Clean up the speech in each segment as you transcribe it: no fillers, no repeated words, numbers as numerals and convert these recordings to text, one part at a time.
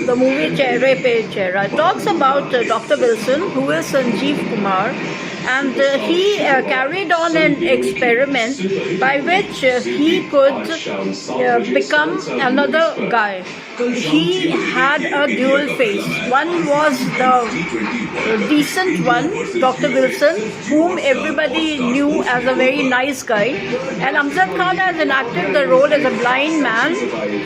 the movie Chehre Pe Chehra. It talks about Dr. Wilson, who is Sanjeev Kumar, and he carried on an experiment by which he could become another guy. He had a dual face. One was the decent one, Dr. Wilson, whom everybody knew as a very nice guy, and Amjad Khan has enacted the role as a blind man,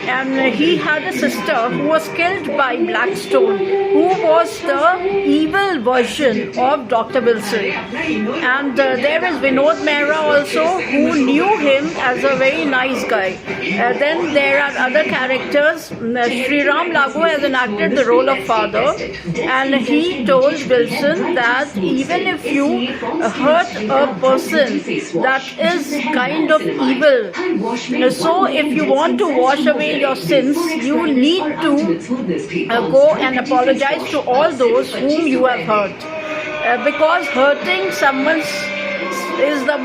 and he had a sister who was killed by Blackstone, who was the evil version of Dr. Wilson. And there is Vinod Mehra also, who knew him as a very nice guy. Then there are other characters. Sriram Lago has enacted the role of father, and he told Wilson that even if you hurt a person that is kind of evil, so if you want to wash away your sins, you need to go and apologize to all those whom you have hurt. Because hurting someone is the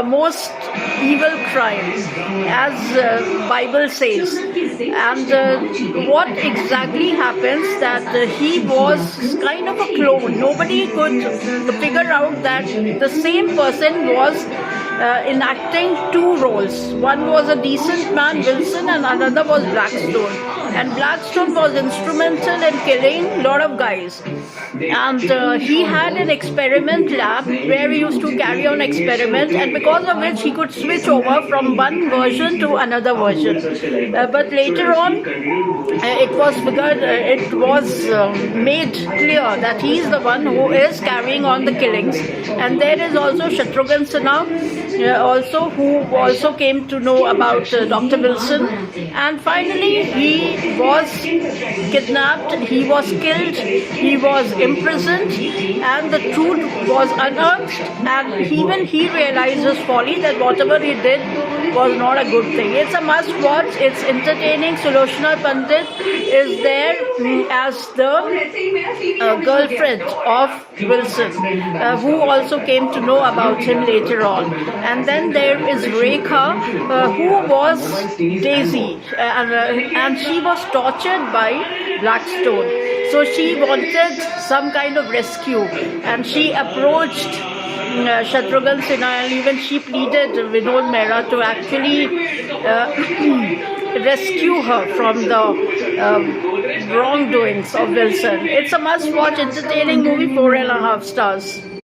most evil crime, as Bible says. And what exactly happens that he was kind of a clone. Nobody could figure out that the same person was enacting two roles. One was a decent man, Wilson, and another was Blackstone. And Blackstone was instrumental in killing a lot of guys. And he had an experiment lab where he used to carry on experiment, and because of which he could switch over from one version to another version. But later on, it was made clear that he is the one who is carrying on the killings. And there is also Shatrughan Sinha, also who also came to know about Dr. Wilson. And finally, he was kidnapped, he was killed, he was imprisoned, and the truth was unearthed, and even he realized his folly, that whatever he did was not a good thing. It's a must watch, it's entertaining. Sulochana Pandit is there as the girlfriend of Wilson, who also came to know about him later on. And then there is Rekha, who was Daisy, and she was tortured by Blackstone. So she wanted some kind of rescue, and she approached Shatrughan Sinha, and even she pleaded Vinod Mehra to actually rescue her from the wrongdoings of Wilson. It's a must-watch, entertaining movie, 4.5 stars.